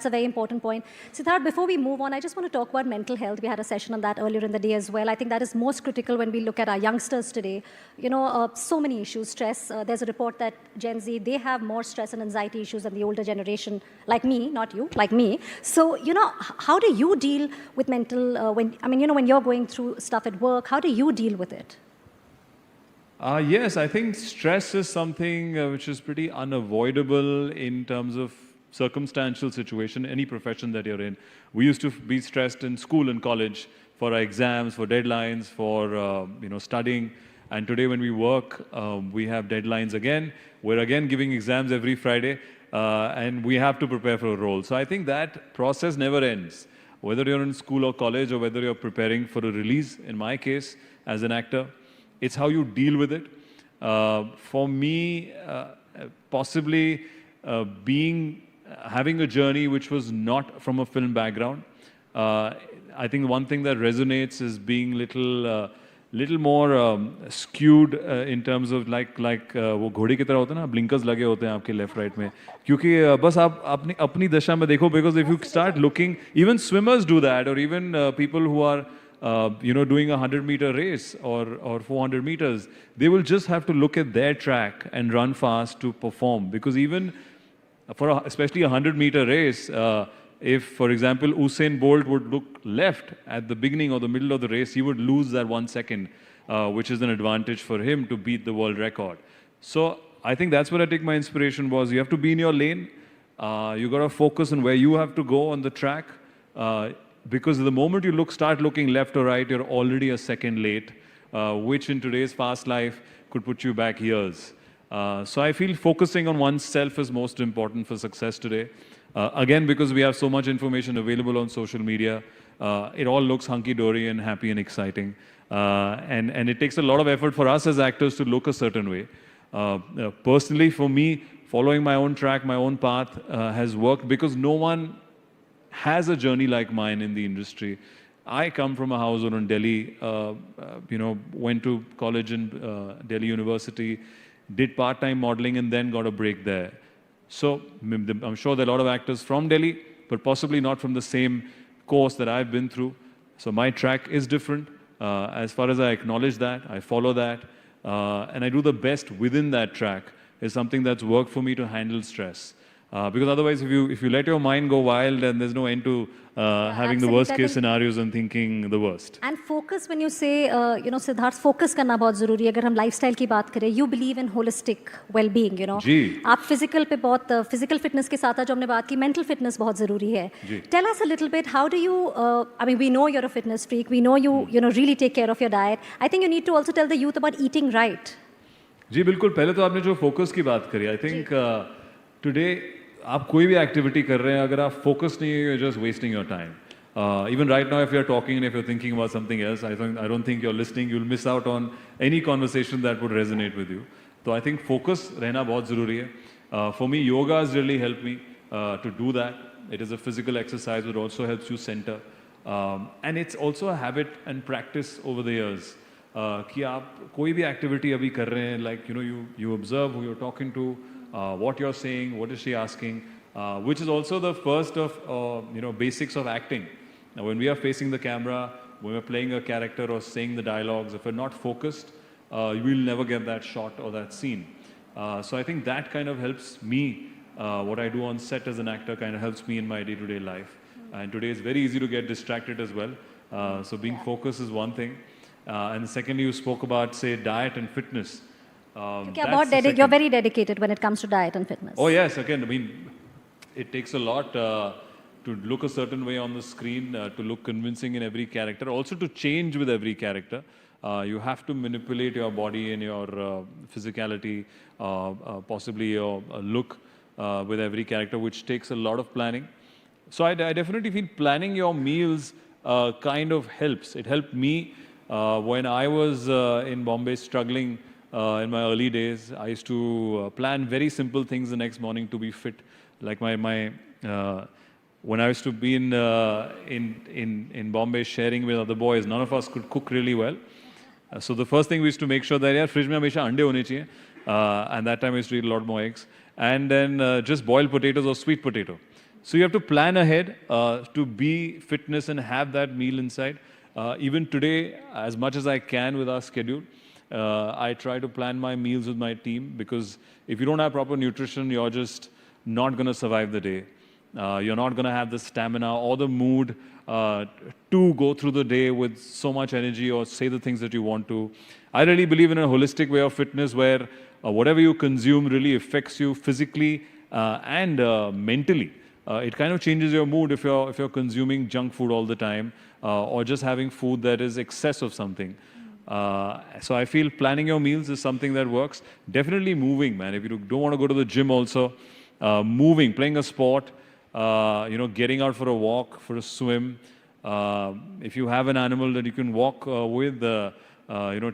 That's a very important point. Sidharth, before we move on, I just want to talk about mental health. We had a session on that earlier in the day as well. I think that is most critical when we look at our youngsters today. So many issues, stress. There's a report that Gen Z, they have more stress and anxiety issues than the older generation, like me, not you, like me. So, how do you deal with mental, when you're going through stuff at work, how do you deal with it? Yes, I think stress is something which is pretty unavoidable in terms of circumstantial situation, any profession that you're in. We used to be stressed in school and college for our exams, for deadlines, for studying. And today when we work, we have deadlines again. We're again giving exams every Friday, and we have to prepare for a role. So I think that process never ends. Whether you're in school or college, or whether you're preparing for a release, in my case, as an actor, it's how you deal with it. For me, possibly having a journey which was not from a film background, I think one thing that resonates is being little more skewed in terms of like वो घोड़े की तरह होता है ना, blinkers लगे होते हैं आपके left right में, क्योंकि बस आप अपनी दशा में देखो, because if you start looking, even swimmers do that, or even people who are doing a 100-meter race or 400 meters, they will just have to look at their track and run fast to perform. Because even for especially a 100-meter race, if, for example, Usain Bolt would look left at the beginning or the middle of the race, he would lose that 1 second, which is an advantage for him to beat the world record. So I think that's where I take my inspiration was. You have to be in your lane. You got to focus on where you have to go on the track. Because the moment you start looking left or right, you're already a second late, which in today's fast life could put you back years. So I feel focusing on oneself is most important for success today. Again, because we have so much information available on social media, it all looks hunky-dory and happy and exciting. And it takes a lot of effort for us as actors to look a certain way. Personally, for me, following my own track, my own path has worked because no one has a journey like mine in the industry. I come from a household in Delhi, went to college in Delhi University, did part-time modeling and then got a break there. So I'm sure there are a lot of actors from Delhi, but possibly not from the same course that I've been through. So my track is different. As far as I acknowledge that, I follow that, and I do the best within that track is something that's worked for me to handle stress. Because otherwise, if you let your mind go wild, then there's no end to having the worst case scenarios and thinking the worst. And focus, when you say, Sidharth, focus करना बहुत ज़रूरी है. अगर हम lifestyle की बात करें, you believe in holistic well-being, जी. आप physical पे बहुत physical fitness के साथ जो हमने बात की, mental fitness बहुत ज़रूरी है. जी. Tell us a little bit, how do you? We know you're a fitness freak. We know you, really take care of your diet. I think you need to also tell the youth about eating right. जी बिल्कुल. पहले तो आपने जो focus की बात करी, I think today आप कोई भी एक्टिविटी कर रहे हैं, अगर आप फोकस नहीं है, you're just wasting your time. Even right now, if you're talking and if you're thinking about something else, I don't think you're listening. You'll miss out on any conversation that would resonate with you. So I think focus रहना बहुत ज़रूरी है. For me, yoga has really helped me to do that. It is a physical exercise that also helps you center. And it's also a habit and practice over the years. कि आप कोई भी activity अभी कर रहे हैं, like you observe who you're talking to, what you're saying, what is she asking, which is also the first of basics of acting. Now, when we are facing the camera, when we're playing a character or saying the dialogues, if we're not focused, you will never get that shot or that scene. So I think that kind of helps me. What I do on set as an actor kind of helps me in my day-to-day life. And today it's very easy to get distracted as well. So being focused is one thing. And secondly, you spoke about, say, diet and fitness. You're very dedicated when it comes to diet and fitness. Oh yes, again, it takes a lot to look a certain way on the screen, to look convincing in every character, also to change with every character. You have to manipulate your body and your physicality, possibly your look with every character, which takes a lot of planning. So I definitely feel planning your meals kind of helps. It helped me when I was in Bombay struggling. In my early days, I used to plan very simple things the next morning to be fit. Like when I used to be in Bombay sharing with other boys, none of us could cook really well. So the first thing we used to make sure that यार fridge में हमेशा अंडे होने चाहिए. And that time I used to eat a lot more eggs. And then just boiled potatoes or sweet potato. So you have to plan ahead to be fitness and have that meal inside. Even today, as much as I can with our schedule, I try to plan my meals with my team, because if you don't have proper nutrition, you're just not going to survive the day. You're not going to have the stamina or the mood to go through the day with so much energy or say the things that you want to. I really believe in a holistic way of fitness where whatever you consume really affects you physically and mentally. It kind of changes your mood if you're consuming junk food all the time or just having food that is excess of something. So I feel planning your meals is something that works. Definitely moving, man. If you don't want to go to the gym also, moving, playing a sport, getting out for a walk, for a swim. If you have an animal that you can walk with,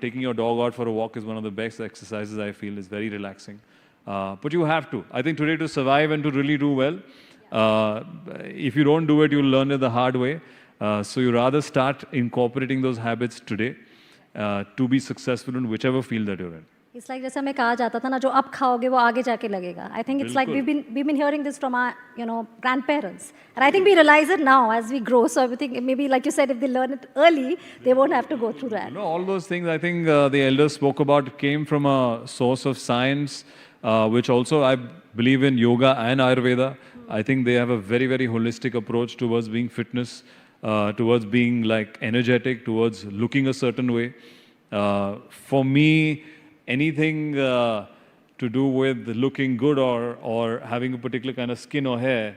taking your dog out for a walk is one of the best exercises I feel. Is very relaxing. But you have to. I think today to survive and to really do well, if you don't do it, you'll learn it the hard way. So you rather start incorporating those habits today to be successful in whichever field that you're in. It's like जैसा मैं कहा जाता था ना, जो अब खाओगे वो आगे जाके लगेगा. I think it's like we've been hearing this from our grandparents, and I think we realize it now as we grow. So I think maybe, like you said, if they learn it early, they won't have to go through that. All those things I think the elders spoke about came from a source of science, which also I believe in yoga and Ayurveda. I think they have a very, very holistic approach towards being fitness, towards being like energetic, towards looking a certain way. For me, anything to do with looking good or having a particular kind of skin or hair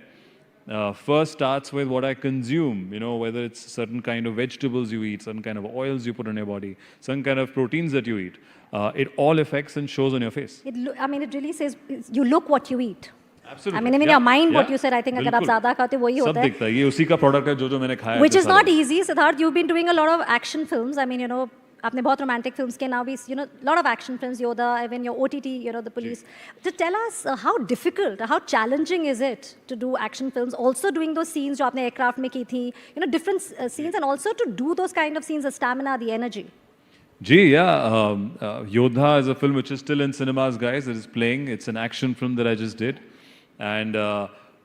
first starts with what I consume, whether it's certain kind of vegetables you eat, certain kind of oils you put on your body, certain kind of proteins that you eat. It all affects and shows on your face. It really says you look what you eat. Absolutely. I mean, in your mind, what you said, I think अगर आप ज़्यादा खाते हो वही होता है. सब दिखता है. ये उसी का product है जो मैंने खाया. Which is not easy, Sidharth. You've been doing a lot of action films. I mean, आपने बहुत romantic films के now भी, a lot of action films, Yoda, even your OTT, the police. To tell us how difficult, how challenging is it to do action films? Also doing those scenes जो आपने aircraft में की थी, different scenes, and also to do those kind of scenes, the stamina, the energy. Yodha is a film which is still in cinemas, guys. It is playing. It's an action film that I just did. And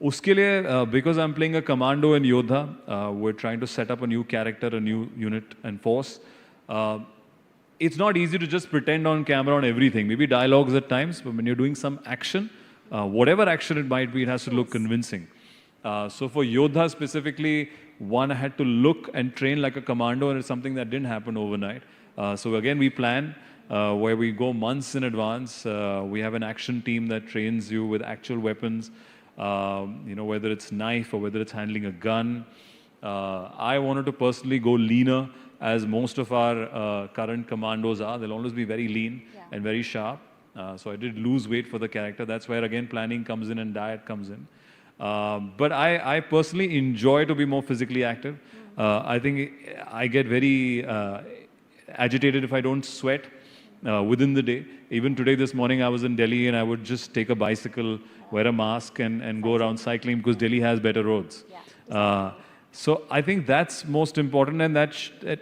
uske liye, because I'm playing a commando in Yodha, we're trying to set up a new character, a new unit and force. It's not easy to just pretend on camera on everything. Maybe dialogues at times, but when you're doing some action, whatever action it might be, it has to look convincing. So for Yodha specifically, one had to look and train like a commando, and it's something that didn't happen overnight. So again, we plan where we go months in advance. We have an action team that trains you with actual weapons, whether it's knife or whether it's handling a gun. I wanted to personally go leaner, as most of our current commandos are. They'll always be very lean and very sharp. So I did lose weight for the character. That's where, again, planning comes in and diet comes in. But I personally enjoy to be more physically active. I think I get very agitated if I don't sweat within the day. Even today, this morning, I was in Delhi and I would just take a bicycle, wear a mask and go around cycling because Delhi has better roads. So I think that's most important, and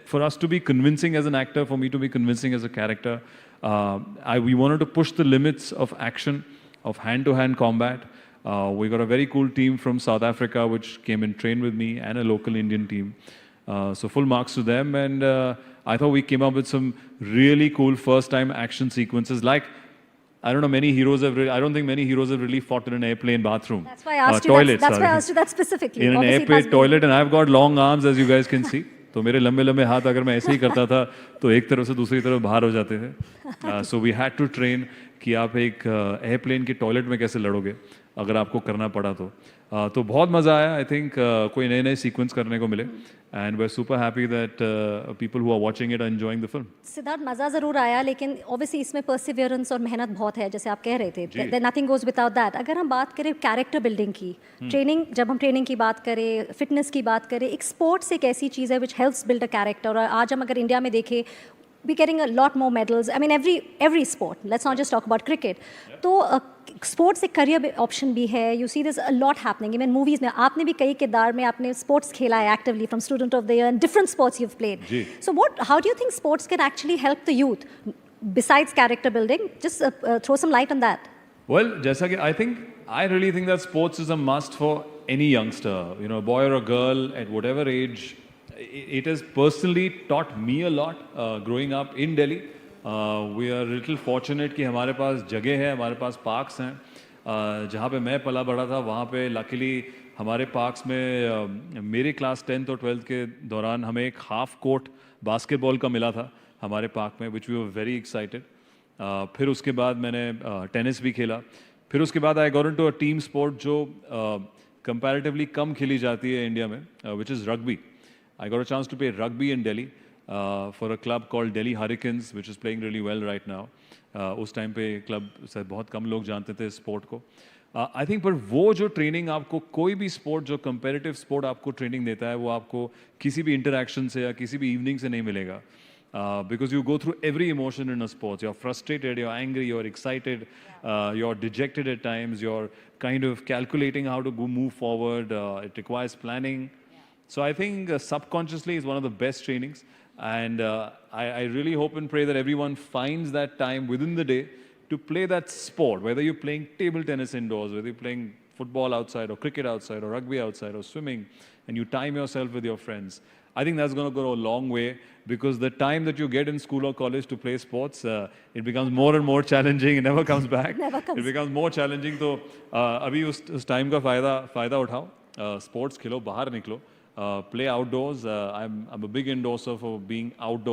for us to be convincing as an actor, for me to be convincing as a character, we wanted to push the limits of action, of hand-to-hand combat. We got a very cool team from South Africa which came and trained with me, and a local Indian team. So full marks to them, and I thought we came up with some really cool first-time action sequences. Like, I don't think many heroes have really fought in an airplane bathroom. That's why I asked you that's why I asked you that specifically. In an airplane toilet, and I've got long arms, as you guys can see. तो मेरे लंबे हाथ अगर मैं ऐसे ही करता था तो एक तरफ से दूसरी तरफ बाहर हो जाते थे. So we had to train कि आप एक एयरप्लेन के टॉयलेट में कैसे लड़ोगे अगर आपको करना पड़ा तो बहुत मज़ा आया. आई थिंक कोई नए सीक्वेंस करने को मिले, and we're super happy that people who are watching it are enjoying the film. Siddharth, मज़ा ज़रूर आया, लेकिन obviously इसमें perseverance और मेहनत बहुत है, जैसे आप कह रहे थे. Then nothing goes without that. अगर हम बात करें character building की, ट्रेनिंग, जब हम ट्रेनिंग की बात करें, फिटनेस की बात करें, एक स्पोर्ट्स एक ऐसी चीज़ है which helps build a character. और आज हम अगर इंडिया में देखें, we're getting a lot more medals. I mean, every sport. Let's not just talk about cricket. तो स्पोर्ट्स एक करियर ऑप्शन भी है. You see this a lot happening even movies में. आपने भी कई किरदार में आपने स्पोर्ट्स खेला है actively, from student of the year, and different sports you have played. So how do you think sports can actually help the youth besides character building? Just throw some light on that. Well, जैसा कि I really think that sports is a must for any youngster, you know, a boy or a girl at whatever age. It has personally taught me a lot growing up in Delhi. We are little fortunate कि हमारे पास जगह है, हमारे पास parks हैं. जहाँ पे मैं पला बड़ा था वहाँ पे luckily हमारे parks में मेरे क्लास 10th और 12th के दौरान हमें एक half court basketball का मिला था हमारे park में, which we were very excited. फिर उसके बाद मैंने टेनिस भी खेला. फिर उसके बाद I got into a team sport जो कंपैरेटिवली कम खेली जाती है इंडिया में, which is rugby. I got a chance to play rugby in Delhi for a club called Delhi Hurricanes which is playing really well right now. उस time पे club से बहुत कम लोग जानते थे स्पोर्ट को. आई थिंक पर वो जो ट्रेनिंग आपको कोई भी स्पोर्ट जो कंपेरेटिव स्पोर्ट आपको ट्रेनिंग देता है वो आपको किसी भी इंटरेक्शन से या किसी भी इवनिंग से नहीं मिलेगा. Because you go through every emotion in a sport. You're frustrated, you're angry, you're excited, you're dejected at times, you're kind of calculating how to move forward. It requires planning. So I think subconsciously is one of the best trainings. And I really hope and pray that everyone finds that time within the day to play that sport, whether you're playing table tennis indoors, whether you're playing football outside or cricket outside or rugby outside or swimming, and you time yourself with your friends. I think that's going to go a long way because the time that you get in school or college to play sports, it becomes more and more challenging. It never comes back. It becomes more challenging. So, अभी उस time का फ़ायदा उठाओ. Sports खेलो, बाहर निकलो. Play outdoors. I'm a big endorser for being outdoors.